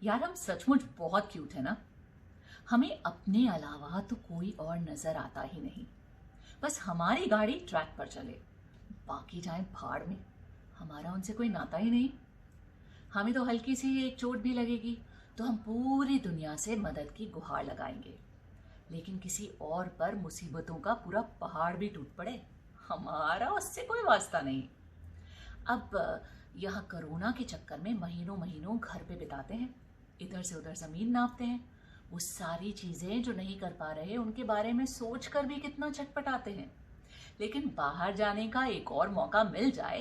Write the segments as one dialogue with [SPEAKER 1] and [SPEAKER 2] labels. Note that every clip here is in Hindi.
[SPEAKER 1] यार हम सचमुच बहुत क्यूट है ना। हमें अपने अलावा तो कोई और नजर आता ही नहीं। बस हमारी गाड़ी ट्रैक पर चले, बाकी जाए भाड़ में। हमारा उनसे कोई नाता ही नहीं। हमें तो हल्की सी एक चोट भी लगेगी तो हम पूरी दुनिया से मदद की गुहार लगाएंगे, लेकिन किसी और पर मुसीबतों का पूरा पहाड़ भी टूट पड़े, हमारा उससे कोई वास्ता नहीं। अब यहाँ कोरोना के चक्कर में महीनों महीनों घर पे बिताते हैं, इधर से उधर जमीन नापते हैं। वो सारी चीजें जो नहीं कर पा रहे उनके बारे में सोच कर भी कितना छटपटाते हैं। लेकिन बाहर जाने का एक और मौका मिल जाए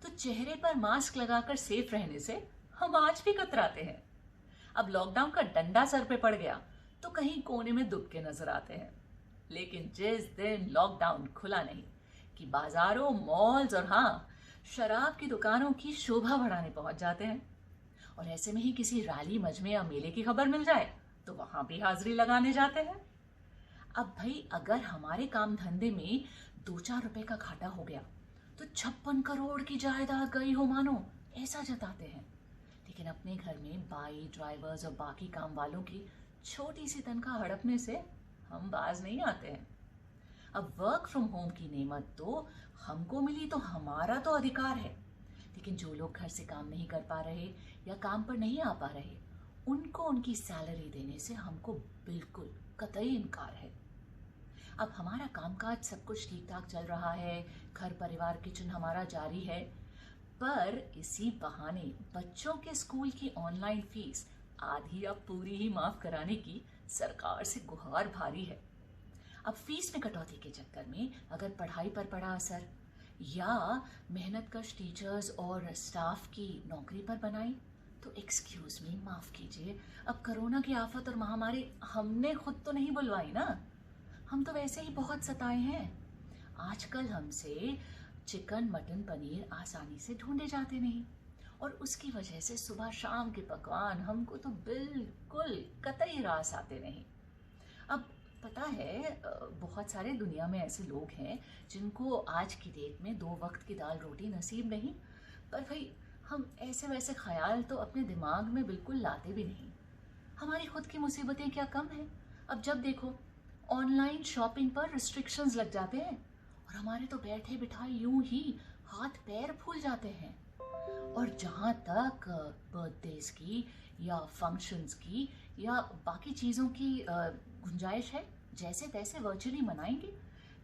[SPEAKER 1] तो चेहरे पर मास्क लगाकर सेफ रहने से हम आज भी कतराते हैं। अब लॉकडाउन का डंडा सर पे पड़ गया तो कहीं कोने में दुबके नजर आते हैं। लेकिन जिस दिन लॉकडाउन खुला नहीं कि बाजारों, मॉल्स और हाँ, शराब की दुकानों की शोभा बढ़ाने पहुंच जाते हैं। और ऐसे में ही किसी रैली, मजमे या मेले की खबर मिल जाए तो वहां भी हाजिरी लगाने जाते हैं। अब भाई अगर हमारे काम धंधे में 2-4 रुपए का घाटा हो गया तो 56 करोड़ की जायदाद गई हो मानो, ऐसा जताते हैं। लेकिन अपने घर में बाई, ड्राइवर्स और बाकी काम वालों की छोटी सी तनख्वाह हड़पने से हम बाज नहीं आते हैं। अब वर्क फ्रॉम होम की नेमत तो हमको मिली तो हमारा तो अधिकार है, लेकिन जो लोग घर से काम नहीं कर पा रहे या काम पर नहीं आ पा रहे उनको उनकी सैलरी देने से हमको बिल्कुल कतई इनकार है। अब हमारा कामकाज सब कुछ ठीक ठाक चल रहा है, घर परिवार किचन हमारा जारी है, पर इसी बहाने बच्चों के स्कूल की ऑनलाइन फीस आधी या पूरी ही माफ कराने की सरकार से गुहार भारी है। अब फीस में कटौती के चक्कर में अगर पढ़ाई पर पड़ा असर या मेहनतकश टीचर्स और स्टाफ की नौकरी पर बनाई तो एक्सक्यूज मी, माफ कीजिए, अब कोरोना की आफत और महामारी हमने खुद तो नहीं बुलवाई ना। हम तो वैसे ही बहुत सताए हैं। आजकल हमसे चिकन, मटन, पनीर आसानी से ढूंढे जाते नहीं, और उसकी वजह से सुबह शाम के पकवान हमको तो बिल्कुल कतई रास आते नहीं। अब पता है बहुत सारे दुनिया में ऐसे लोग हैं जिनको आज की डेट में 2 वक्त की दाल रोटी नसीब नहीं, पर भाई हम ऐसे वैसे ख्याल तो अपने दिमाग में बिल्कुल लाते भी नहीं। हमारी खुद की मुसीबतें क्या कम हैं। अब जब देखो ऑनलाइन शॉपिंग पर रिस्ट्रिक्शंस लग जाते हैं और हमारे तो बैठे बिठाए यूं ही हाथ पैर फूल जाते हैं। और जहाँ तक बर्थडेज की या फंक्शंस की या बाकी चीज़ों की गुंजाइश है, जैसे तैसे वर्चुअली मनाएंगे,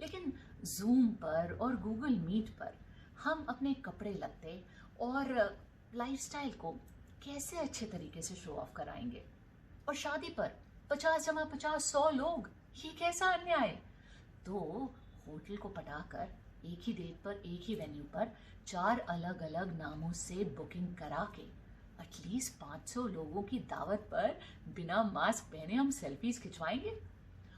[SPEAKER 1] लेकिन जूम पर और गूगल मीट पर हम अपने कपड़े लत्ते और लाइफस्टाइल को कैसे अच्छे तरीके से शो ऑफ कराएंगे। और शादी पर 50 जमा 50 100 लोग, ये कैसा अन्याय। तो होटल को पटाकर एक ही डेट पर एक ही वेन्यू पर 4 अलग अलग नामों से बुकिंग करा के एटलीस्ट 500 लोगों की दावत पर बिना मास्क पहने हम सेल्फीज खिंचवाएंगे।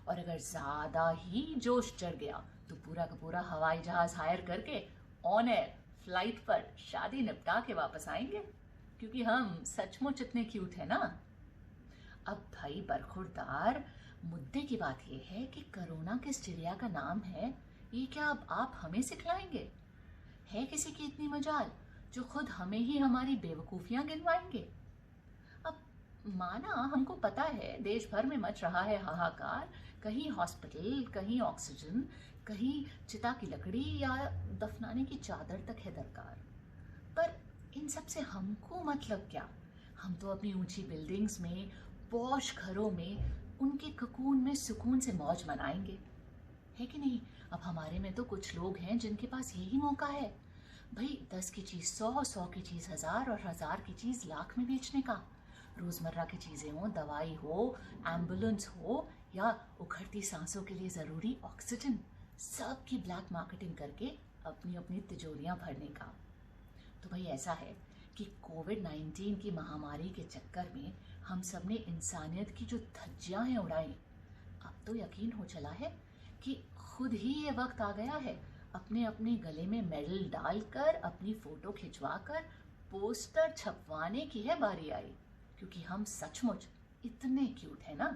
[SPEAKER 1] और अगर ज्यादा ही जोश चढ़ गया तो पूरा का पूरा हवाई जहाज हायर करके ऑन एयर फ्लाइट पर शादी निपटा के वापस आएंगे, क्योंकि हम सचमुच इतने क्यूट है ना। अब भाई बरखुरदार, मुद्दे की बात यह है कि कोरोना किस चिड़िया का नाम है ये क्या अब आप हमें सिखलाएंगे? है किसी की इतनी मजाल जो खुद हमें ही हमारी बेवकूफियां गिनवाएंगे? अब माना हमको पता है देश भर में मच रहा है हाहाकार, कहीं हॉस्पिटल, कहीं ऑक्सीजन, कहीं चिता की लकड़ी या दफनाने की चादर तक है दरकार, पर इन सब से हमको मतलब क्या? हम तो अपनी ऊंची बिल्डिंग्स में, पॉश घरों में, उनके ककून में सुकून से मौज मनाएंगे, है कि नहीं? अब हमारे में तो कुछ लोग हैं जिनके पास यही मौका है भाई, 10 की चीज 100, 100 की चीज 1000 और 1000 की चीज लाख में बेचने का। रोजमर्रा की चीजें हो, दवाई हो, एम्बुलेंस हो या उखड़ती सांसों के लिए जरूरी ऑक्सीजन, सब की ब्लैक मार्केटिंग करके अपनी अपनी तिजोरियां भरने का। तो भाई ऐसा है कि कोविड-19 की महामारी के चक्कर में हम सब ने इंसानियत की जो धज्जियां हैं उड़ाई, अब तो यकीन हो चला है कि खुद ही ये वक्त आ गया है अपने अपने गले में मेडल डालकर, अपनी फोटो खिंचवाकर पोस्टर छपवाने की है बारी आई, क्योंकि हम सचमुच इतने क्यूट है ना।